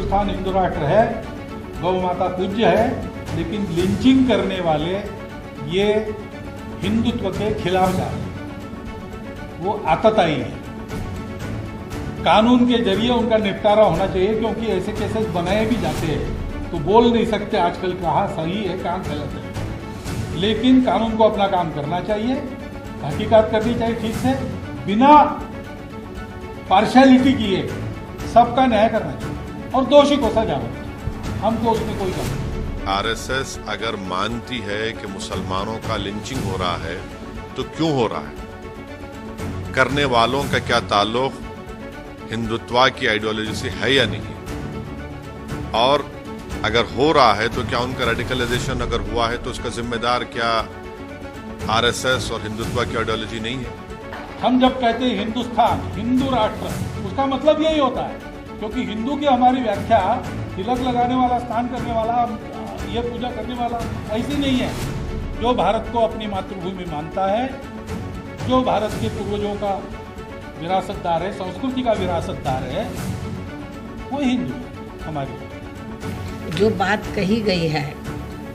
हिंदुस्तान हिंदू राष्ट्र है, गौ माता पूज्य है, लेकिन लिंचिंग करने वाले ये हिंदुत्व के खिलाफ जा रहे हैं, वो आतताई है। कानून के जरिए उनका निपटारा होना चाहिए, क्योंकि ऐसे केसेस बनाए भी जाते हैं तो बोल नहीं सकते आजकल कहाँ सही है कहाँ गलत है, लेकिन कानून को अपना काम करना चाहिए, तहकीकात करनी चाहिए ठीक से, बिना पार्शियलिटी किए सबका न्याय करना चाहिए और दोषी को सजा होनी चाहिए। हमको उसमें कोई गलत नहीं। आरएसएस अगर मानती है कि मुसलमानों का लिंचिंग हो रहा है तो क्यों हो रहा है? करने वालों का क्या ताल्लुक हिंदुत्व की आइडियोलॉजी से है या नहीं? और अगर हो रहा है तो क्या उनका रेडिकलाइजेशन अगर हुआ है तो उसका जिम्मेदार क्या आरएसएस और हिंदुत्व की आइडियोलॉजी नहीं है? हम जब कहते हैं हिंदुस्तान हिंदू राष्ट्र, उसका मतलब यही होता है, क्योंकि हिंदू की हमारी व्याख्या तिलक लगाने वाला, स्नान करने वाला, ये पूजा करने वाला ऐसी नहीं है। जो भारत को अपनी मातृभूमि मानता है, जो भारत के पूर्वजों का विरासतदार है, संस्कृति का विरासतदार है, वो हिंदू है हमारी। जो बात कही गई है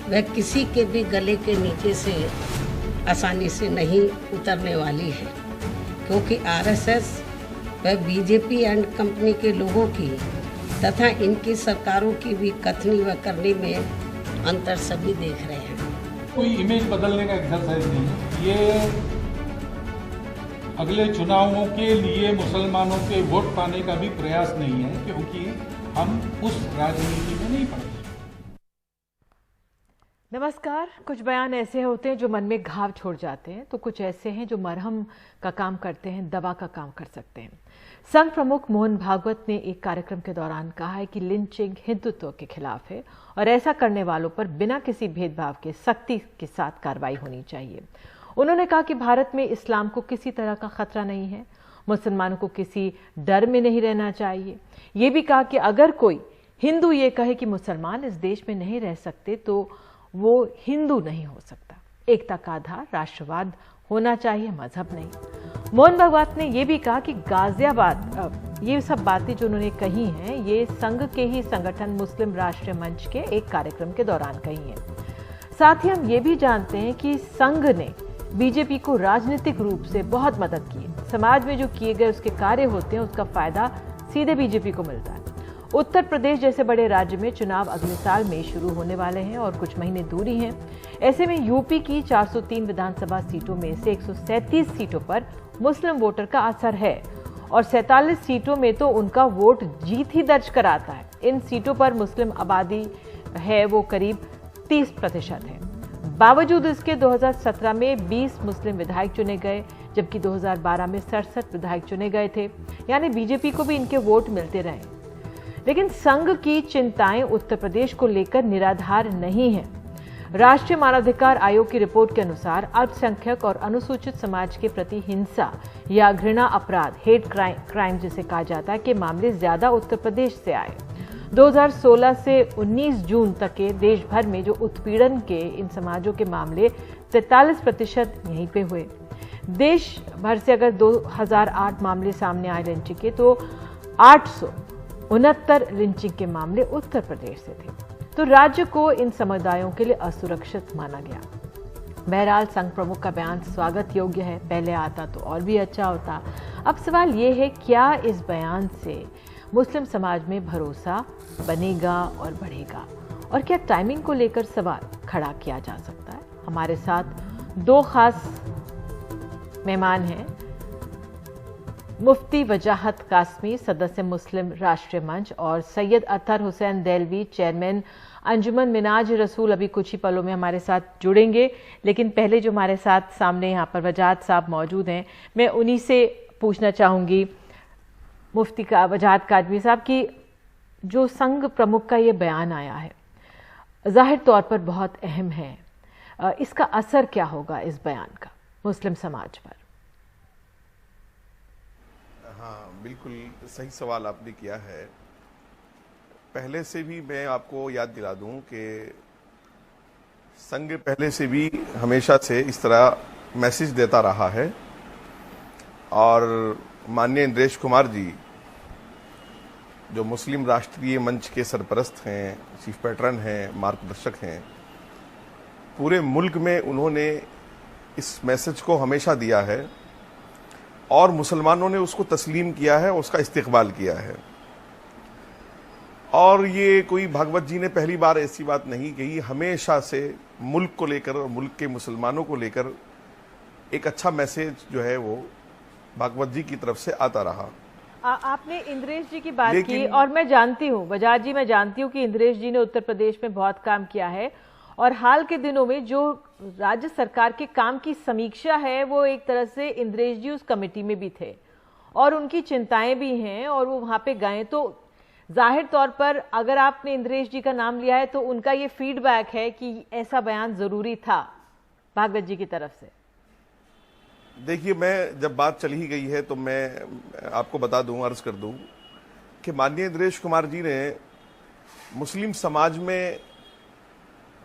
वह किसी के भी गले के नीचे से आसानी से नहीं उतरने वाली है, क्योंकि आरएसएस व बीजेपी एंड कंपनी के लोगों की तथा इनकी सरकारों की भी कथनी व करनी में अंतर सभी देख रहे हैं। कोई इमेज बदलने का एक्सरसाइज नहीं है, ये अगले चुनावों के लिए मुसलमानों के वोट पाने का भी प्रयास नहीं है, क्योंकि हम उस राजनीति में नहीं पड़ते। नमस्कार। कुछ बयान ऐसे होते हैं जो मन में घाव छोड़ जाते हैं, तो कुछ ऐसे हैं जो मरहम का काम करते हैं, दवा का काम कर सकते हैं। संघ प्रमुख मोहन भागवत ने एक कार्यक्रम के दौरान कहा है कि लिंचिंग हिंदुत्व के खिलाफ है और ऐसा करने वालों पर बिना किसी भेदभाव के सख्ती के साथ कार्रवाई होनी चाहिए। उन्होंने कहा कि भारत में इस्लाम को किसी तरह का खतरा नहीं है, मुसलमानों को किसी डर में नहीं रहना चाहिए। ये भी कहा कि अगर कोई हिंदू ये कहे कि मुसलमान इस देश में नहीं रह सकते तो वो हिंदू नहीं हो सकता। एकता का आधार राष्ट्रवाद होना चाहिए, मजहब नहीं। मोहन भागवत ने यह भी कहा कि गाजियाबाद, ये सब बातें जो उन्होंने कही हैं ये संघ के ही संगठन मुस्लिम राष्ट्रीय मंच के एक कार्यक्रम के दौरान कही हैं। साथ ही हम ये भी जानते हैं कि संघ ने बीजेपी को राजनीतिक रूप से बहुत मदद की है। समाज में जो किए गए उसके कार्य होते हैं, उसका फायदा सीधे बीजेपी को मिलता है। उत्तर प्रदेश जैसे बड़े राज्य में चुनाव अगले साल में शुरू होने वाले हैं और कुछ महीने दूरी हैं। ऐसे में यूपी की 403 विधानसभा सीटों में से 137 सीटों पर मुस्लिम वोटर का असर है और 47 सीटों में तो उनका वोट जीत ही दर्ज कराता है। इन सीटों पर मुस्लिम आबादी है वो करीब 30% है। बावजूद इसके 2017 में 20 मुस्लिम विधायक चुने गए, जबकि 2012 में 67 विधायक चुने गए थे, यानी बीजेपी को भी इनके वोट मिलते रहे। लेकिन संघ की चिंताएं उत्तर प्रदेश को लेकर निराधार नहीं है। राष्ट्रीय मानवाधिकार आयोग की रिपोर्ट के अनुसार अल्पसंख्यक और अनुसूचित समाज के प्रति हिंसा या घृणा अपराध, हेट क्राइम जिसे कहा जाता है, के मामले ज्यादा उत्तर प्रदेश से आए। 2016 से 19 जून तक के देश भर में जो उत्पीड़न के इन समाजों के मामले 43% यहीं पे हुए। देश भर से अगर 2008 मामले सामने आए लिंचिंग के, तो 869 लिंचिंग के मामले उत्तर प्रदेश से थे। तो राज्य को इन समुदायों के लिए असुरक्षित माना गया। बहरहाल संघ प्रमुख का बयान स्वागत योग्य है, पहले आता तो और भी अच्छा होता। अब सवाल ये है, क्या इस बयान से मुस्लिम समाज में भरोसा बनेगा और बढ़ेगा, और क्या टाइमिंग को लेकर सवाल खड़ा किया जा सकता है? हमारे साथ दो खास मेहमान हैं। मुफ्ती वजाहत कासमी, सदस्य मुस्लिम राष्ट्रीय मंच, और सैयद अतहर हुसैन देलवी, चेयरमैन अंजुमन मिनाज रसूल, अभी कुछ ही पलों में हमारे साथ जुड़ेंगे। लेकिन पहले जो हमारे साथ सामने यहाँ पर वजाहत साहब मौजूद हैं, मैं उन्हीं से पूछना चाहूँगी, मुफ्ती का वजाहत कासमी साहब, की जो संघ प्रमुख का ये बयान आया है जाहिर तौर पर बहुत अहम है, इसका असर क्या होगा इस बयान का मुस्लिम समाज पर? हाँ, बिल्कुल सही सवाल आपने किया है। पहले से भी मैं आपको याद दिला दूं कि संघ पहले से भी हमेशा से इस तरह मैसेज देता रहा है, और माननीय इंद्रेश कुमार जी जो मुस्लिम राष्ट्रीय मंच के सरपरस्त हैं, चीफ पैटर्न हैं, मार्गदर्शक हैं, पूरे मुल्क में उन्होंने इस मैसेज को हमेशा दिया है और मुसलमानों ने उसको तस्लीम किया है, उसका इस्तिकबाल किया है। और ये कोई भागवत जी ने पहली बार ऐसी बात नहीं कही, हमेशा से मुल्क को लेकर और मुल्क के मुसलमानों को लेकर एक अच्छा मैसेज जो है वो भागवत जी की तरफ से आता रहा। आपने इंद्रेश जी की बात की और मैं जानती हूँ बजाज जी, मैं जानती हूँ कि इंद्रेश जी ने उत्तर प्रदेश में बहुत काम किया है और हाल के दिनों में जो राज्य सरकार के काम की समीक्षा है वो एक तरह से इंद्रेश जी उस कमेटी में भी थे और उनकी चिंताएं भी हैं और वो वहां पे गए। तो जाहिर तौर पर अगर आपने इंद्रेश जी का नाम लिया है तो उनका ये फीडबैक है कि ऐसा बयान जरूरी था भागवत जी की तरफ से। देखिए, मैं जब बात चली ही गई है तो मैं आपको बता दूं, अर्ज कर दूं कि माननीय इंद्रेश कुमार जी ने मुस्लिम समाज में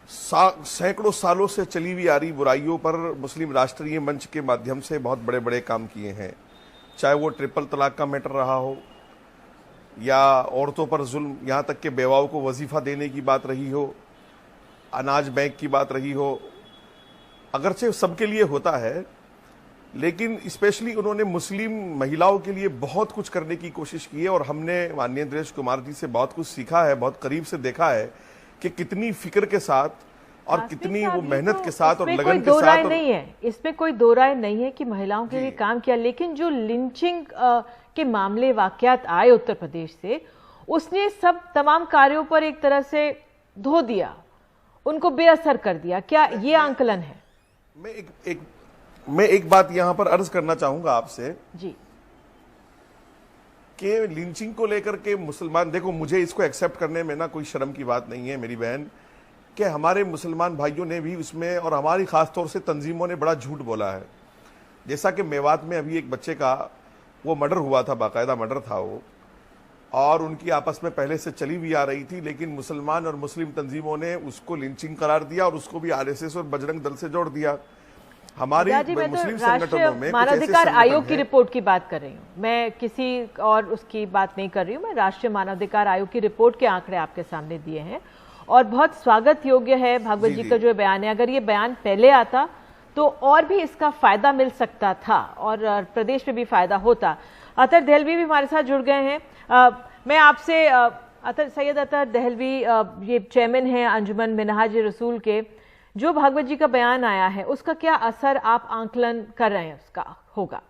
सैकड़ों सालों से चली हुई आ रही बुराइयों पर मुस्लिम राष्ट्रीय मंच के माध्यम से बहुत बड़े बड़े काम किए हैं, चाहे वो ट्रिपल तलाक का मैटर रहा हो या औरतों पर जुल्म, यहाँ तक के बेवाओं को वजीफा देने की बात रही हो, अनाज बैंक की बात रही हो। अगरचे सबके लिए होता है, लेकिन स्पेशली उन्होंने मुस्लिम महिलाओं के लिए बहुत कुछ करने की कोशिश की है और हमने माननीय इंद्रेश कुमार जी से बहुत कुछ सीखा है, बहुत करीब से देखा है कि कितनी फिक्र के साथ और कितनी वो मेहनत के साथ और लगन के साथ। नहीं है, इसमें कोई दो राय नहीं है कि महिलाओं के लिए काम किया, लेकिन जो लिंचिंग के मामले वाकयात आए उत्तर प्रदेश से, उसने सब तमाम कार्यों पर एक तरह से धो दिया, उनको बेअसर कर दिया। क्या ये आंकलन है? मैं एक बात यहां पर अर्ज करना चाहूंगा आपसे जी कि लिंचिंग को लेकर के मुसलमान, देखो मुझे इसको एक्सेप्ट करने में ना कोई शर्म की बात नहीं है मेरी बहन, कि हमारे मुसलमान भाइयों ने भी उसमें और हमारी खासतौर से तंजीमों ने बड़ा झूठ बोला है। जैसा कि मेवात में अभी एक बच्चे का वो मर्डर हुआ था, बाकायदा मर्डर था वो, और उनकी आपस में पहले से चली हुई आ रही थी, लेकिन मुसलमान और मुस्लिम तंजीमों ने उसको लिंचिंग करार दिया और उसको भी आरएसएस और बजरंग दल से जोड़ दिया। हमारी मुस्लिम संगठनों में मानवाधिकार आयोग की रिपोर्ट की बात कर रही हूँ, मैं किसी और उसकी बात नहीं कर रही हूँ। मैं राष्ट्रीय मानवाधिकार आयोग की रिपोर्ट के आंकड़े आपके सामने दिए हैं और बहुत स्वागत योग्य है भागवत जी का जो बयान है। अगर ये बयान पहले आता तो और भी इसका फायदा मिल सकता था और प्रदेश में भी फायदा होता। अतर दहलवी भी हमारे साथ जुड़ गए हैं। मैं आपसे सैयद अतर दहलवी, ये चेयरमैन हैं अंजुमन मिनहाज रसूल के, जो भागवत जी का बयान आया है उसका क्या असर आप आंकलन कर रहे हैं उसका होगा?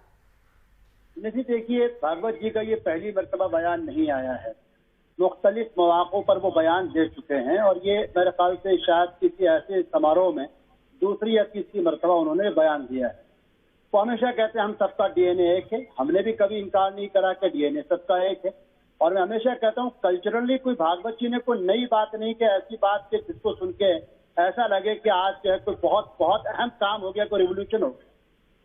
नहीं, देखिए, भागवत जी का ये पहली मरतबा बयान नहीं आया है, मुख्तलिफ मौक़ों पर वो बयान दे चुके हैं और ये मेरे ख्याल से शायद किसी ऐसे समारोह में दूसरी या तीसरी मरतबा उन्होंने बयान दिया है। वो हमेशा कहते हैं हम सबका डीएनए एक है, हमने भी कभी इनकार नहीं करा कि डीएनए सबका एक है। और मैं हमेशा कहता हूँ कल्चरली कोई भागवत जी ने कोई नई बात नहीं कि ऐसी बात कि जिसको सुन के ऐसा लगे कि आज जो है कोई बहुत बहुत अहम काम हो गया, कोई रिवोल्यूशन हो गया।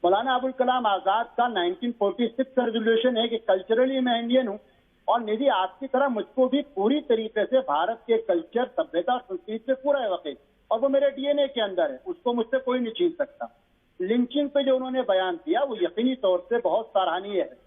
मौलाना अबुल कलाम आजाद का 1946 का रेजोल्यूशन है कि कल्चरली मैं इंडियन हूँ और निधि आपकी तरह मुझको भी पूरी तरीके से भारत के कल्चर, सभ्यता और संस्कृति से पूरा वाकिफ, और वो मेरे डीएनए के अंदर है, उसको मुझसे कोई नहीं छीन सकता। लिंचिंग पे जो उन्होंने बयान दिया वो यकीनी तौर से बहुत सराहनीय है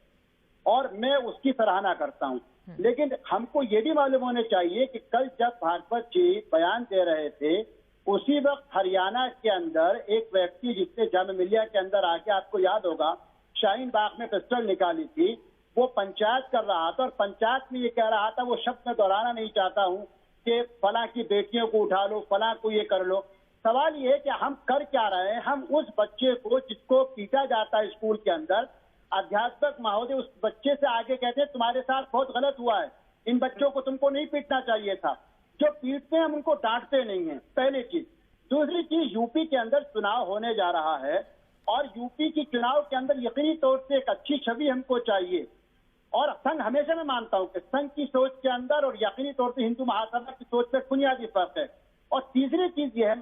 और मैं उसकी सराहना करता हूँ, लेकिन हमको ये भी मालूम होने चाहिए कि कल जब भागवत जी बयान दे रहे थे उसी वक्त हरियाणा के अंदर एक व्यक्ति जिसने जामिया मिलिया के अंदर आके, आपको याद होगा, शाहीन बाग में पिस्टल निकाली थी, वो पंचायत कर रहा था और पंचायत में ये कह रहा था, वो शब्द मैं दोहराना नहीं चाहता हूँ कि फलां की बेटियों को उठा लो, फलां को ये कर लो। सवाल ये है कि हम कर क्या रहे हैं? हम उस बच्चे को जिसको पीटा जाता है स्कूल के अंदर, अध्यापक महोदय उस बच्चे से आगे कहते हैं तुम्हारे साथ बहुत गलत हुआ है, इन बच्चों को तुमको नहीं पीटना चाहिए था। जो पीटते हैं हम उनको डांटते नहीं हैं, पहली चीज। दूसरी चीज, यूपी के अंदर चुनाव होने जा रहा है और यूपी की चुनाव के अंदर यकीनी तौर से एक अच्छी छवि हमको चाहिए और संघ, हमेशा मैं मानता हूं कि संघ की सोच के अंदर और यकीनी तौर से हिंदू महासभा की सोच में बुनियादी फर्क है। और तीसरी चीज ये है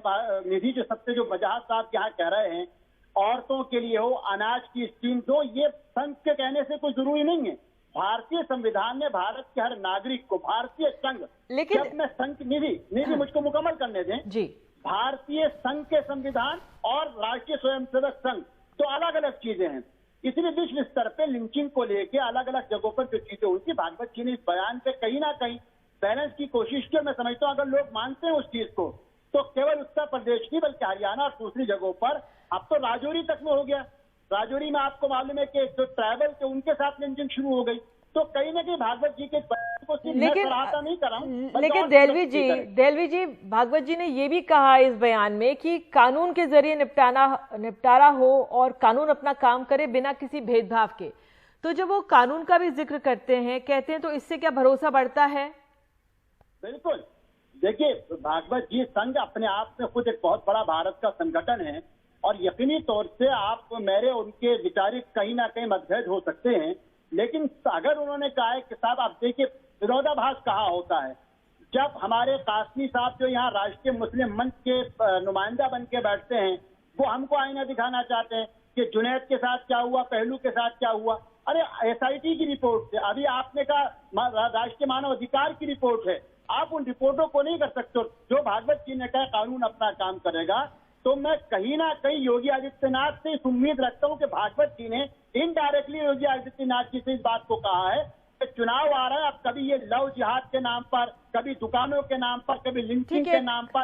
निधि, जो सबसे जो वजाहत साहब यहाँ कह रहे हैं औरतों के लिए हो अनाज की स्कीम दो, ये संघ के कहने से कोई जरूरी नहीं है। भारतीय संविधान ने भारत के हर नागरिक को, भारतीय संघ, लेकिन जब मैं संघ, निधि मुझको मुकम्मल करने दें जी, भारतीय संघ के संविधान और राष्ट्रीय स्वयंसेवक संघ तो अलग अलग चीजें हैं। इसलिए विश्व स्तर पे लिंचिंग को लेके अलग अलग जगहों पर जो चीजें हुई थी, भागवत जी ने इस बयान पे कहीं ना कहीं बैलेंस की कोशिश की। मैं समझता हूँ अगर लोग मानते हैं उस चीज को तो केवल उत्तर प्रदेश नहीं बल्कि हरियाणा और दूसरी जगहों पर, अब तो राजौरी तक में हो गया। राजौरी में आपको मालूम है कि जो ट्राइबल थे उनके साथ लिंचिंग शुरू हो गई। तो कहीं ना कहीं भागवत जी के बयान को सिर्फ मैं सराहता नहीं कर रहा हूं, लेकिन देलवी जी भागवत जी ने ये भी कहा इस बयान में कि कानून के जरिए निपटारा हो और कानून अपना काम करे बिना किसी भेदभाव के। तो जब वो कानून का भी जिक्र करते हैं, कहते हैं, तो इससे क्या भरोसा बढ़ता है? बिल्कुल, देखिए भागवत जी संघ अपने आप में खुद एक बहुत बड़ा भारत का संगठन है और यकीनी तौर से आप मेरे उनके विचारिक कहीं ना कहीं मतभेद हो सकते हैं, लेकिन अगर उन्होंने कहा है कि साहब आप देखिए विरोधाभास कहाँ होता है। जब हमारे कासमी साहब जो यहाँ राष्ट्रीय मुस्लिम मंच के नुमाइंदा बन के बैठते हैं, वो हमको आईना दिखाना चाहते हैं कि जुनैद के साथ क्या हुआ, पहलू के साथ क्या हुआ। अरे SIT की रिपोर्ट से, अभी आपने कहा राष्ट्रीय मानव अधिकार की रिपोर्ट है, आप उन रिपोर्टों को नहीं कर सकते। जो भागवत जी ने कहा कानून अपना काम करेगा, तो मैं कहीं ना कहीं योगी आदित्यनाथ से इस उम्मीद रखता हूं कि भागवत जी ने इनडायरेक्टली योगी आदित्यनाथ जी से इस बात को कहा है कि चुनाव आ रहा है, अब कभी ये लव जिहाद के नाम पर, कभी दुकानों के नाम पर, कभी लिंचिंग के नाम पर,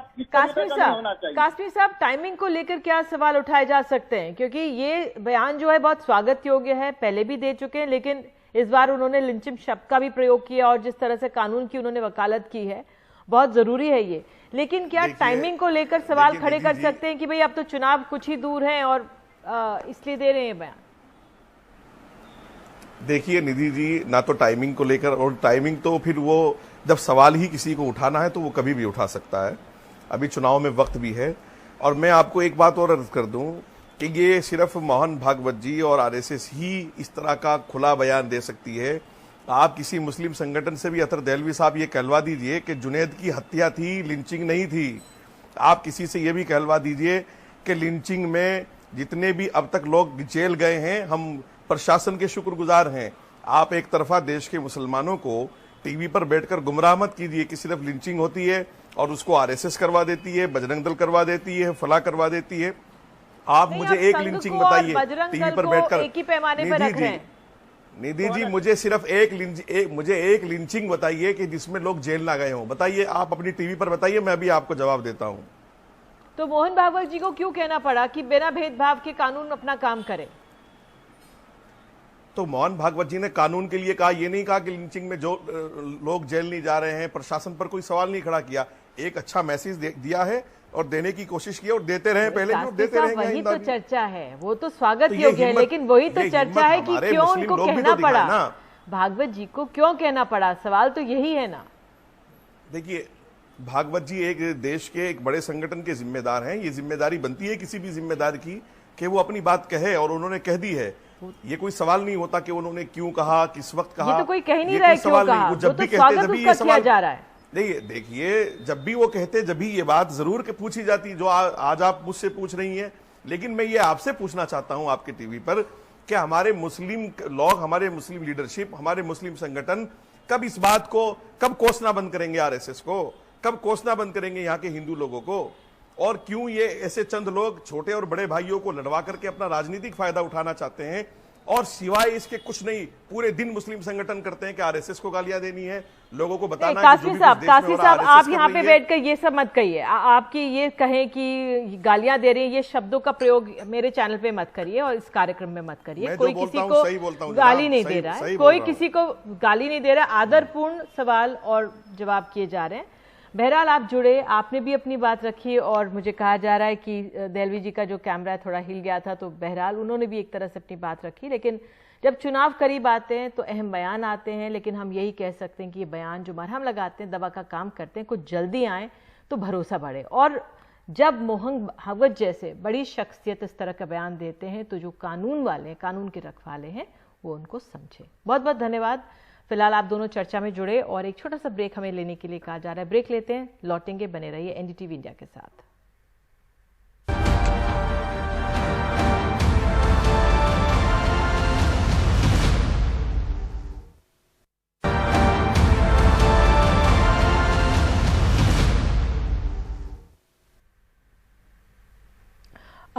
कासमी साहब टाइमिंग को लेकर क्या सवाल उठाए जा सकते हैं? क्योंकि ये बयान जो है बहुत स्वागत योग्य है, पहले भी दे चुके हैं, लेकिन इस बार उन्होंने लिंचिंग शब्द का भी प्रयोग किया और जिस तरह से कानून की उन्होंने वकालत की है, बहुत जरूरी है ये। लेकिन क्या टाइमिंग को लेकर सवाल खड़े कर सकते हैं कि भाई अब तो चुनाव कुछ ही दूर हैं और इसलिए दे रहे हैं बयान? देखिए निधि जी, ना तो टाइमिंग को लेकर, और टाइमिंग तो फिर वो जब सवाल ही किसी को उठाना है तो वो कभी भी उठा सकता है। अभी चुनाव में वक्त भी है। और मैं आपको एक बात और अर्ज कर दूं कि ये सिर्फ मोहन भागवत जी और RSS ही इस तरह का खुला बयान दे सकती है। आप किसी मुस्लिम संगठन से भी, अतर देहलवी साहब, ये कहलवा दीजिए कि जुनैद की हत्या थी, लिंचिंग नहीं थी। आप किसी से ये भी कहलवा दीजिए कि लिंचिंग में जितने भी अब तक लोग जेल गए हैं, हम प्रशासन के शुक्रगुजार हैं। आप एक तरफा देश के मुसलमानों को टीवी पर बैठकर गुमराह मत कीजिए कि सिर्फ लिंचिंग होती है और उसको RSS करवा देती है, बजरंग दल करवा देती है, फला करवा देती है। आप मुझे एक लिंचिंग बताइए टीवी पर बैठकर। एक ही पैमाने पर रख रहे हैं निधि जी, मुझे सिर्फ एक लिंचिंग बताइए कि जिसमें लोग जेल ना गए हों। बताइए, आप अपनी टीवी पर बताइए, मैं भी आपको जवाब देता हूं। तो मोहन भागवत जी को क्यों कहना पड़ा कि बिना भेदभाव के कानून अपना काम करे? तो मोहन भागवत जी ने कानून के लिए कहा, ये नहीं कहा कि लिंचिंग में जो लोग जेल नहीं जा रहे हैं, प्रशासन पर कोई सवाल नहीं खड़ा किया। एक अच्छा मैसेज दिया है और देने की कोशिश की और देते रहे, पहले भी देते रहेंगे। वही तो चर्चा है, वो तो स्वागत योग्य है, लेकिन वही तो चर्चा है कि क्यों उनको कहना पड़ा, भागवत जी को क्यों कहना पड़ा? सवाल तो यही है ना। देखिए, भागवत जी एक देश के एक बड़े संगठन के जिम्मेदार हैं। ये जिम्मेदारी बनती है किसी भी जिम्मेदार की कि वो अपनी बात कहे, और उन्होंने कह दी है। ये कोई सवाल नहीं होता कि उन्होंने क्यों कहा, किस वक्त कहा। ये तो कोई कह नहीं रहा है क्यों कहा, जब भी कहते जब भी ये सवाल जा रहा है। नहीं, देखिए, जब भी वो कहते जब भी ये बात जरूर के पूछी जाती, जो आज आप मुझसे पूछ रही हैं। लेकिन मैं ये आपसे पूछना चाहता हूं आपके टीवी पर कि हमारे मुस्लिम लोग, हमारे मुस्लिम लीडरशिप, हमारे मुस्लिम संगठन कब इस बात को, कब कोसना बंद करेंगे RSS को, कब कोसना बंद करेंगे यहाँ के हिंदू लोगों को? और क्यों ये ऐसे चंद लोग छोटे और बड़े भाइयों को लड़वा करके अपना राजनीतिक फायदा उठाना चाहते हैं? और सिवाय इसके कुछ नहीं, पूरे दिन मुस्लिम संगठन करते हैं कि RSS को गालियां देनी है, लोगों को बताना है। कासमी साहब, आप यहाँ पे बैठकर ये सब मत कहिए। आपकी ये कहें कि गालियां दे रही हैं, ये शब्दों का प्रयोग मेरे चैनल पे मत करिए और इस कार्यक्रम में मत करिए। कोई किसी को गाली नहीं दे रहा है, कोई किसी को गाली नहीं दे रहा है। आदरपूर्ण सवाल और जवाब किए जा रहे हैं। बहरहाल आप जुड़े, आपने भी अपनी बात रखी और मुझे कहा जा रहा है कि देलवी जी का जो कैमरा थोड़ा हिल गया था, तो बहरहाल उन्होंने भी एक तरह से अपनी बात रखी। लेकिन जब चुनाव करीब आते हैं तो अहम बयान आते हैं, लेकिन हम यही कह सकते हैं कि ये बयान जो मरहम लगाते हैं, दवा का काम करते हैं, कुछ जल्दी आए तो भरोसा बढ़े। और जब मोहन भागवत जैसे बड़ी शख्सियत इस तरह का बयान देते हैं तो जो कानून वाले, कानून के रखवाले हैं, वो उनको समझे। बहुत बहुत धन्यवाद। फिलहाल आप दोनों चर्चा में जुड़े और एक छोटा सा ब्रेक हमें लेने के लिए कहा जा रहा है। ब्रेक लेते हैं, लौटेंगे, बने रहिए NDTV इंडिया के साथ।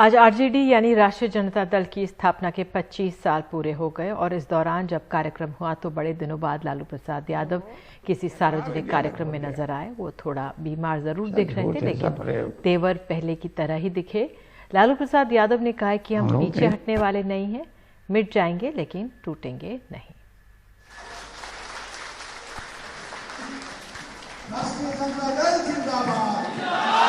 आज आरजेडी यानी राष्ट्रीय जनता दल की स्थापना के 25 साल पूरे हो गए और इस दौरान जब कार्यक्रम हुआ तो बड़े दिनों बाद लालू प्रसाद यादव किसी सार्वजनिक कार्यक्रम में नजर आए। वो थोड़ा बीमार जरूर दिख रहे थे लेकिन तेवर पहले की तरह ही दिखे। लालू प्रसाद यादव ने कहा कि हम पीछे हटने वाले नहीं हैं, मिट जाएंगे लेकिन टूटेंगे नहीं। राष्ट्रीय जनता दल जिंदाबाद।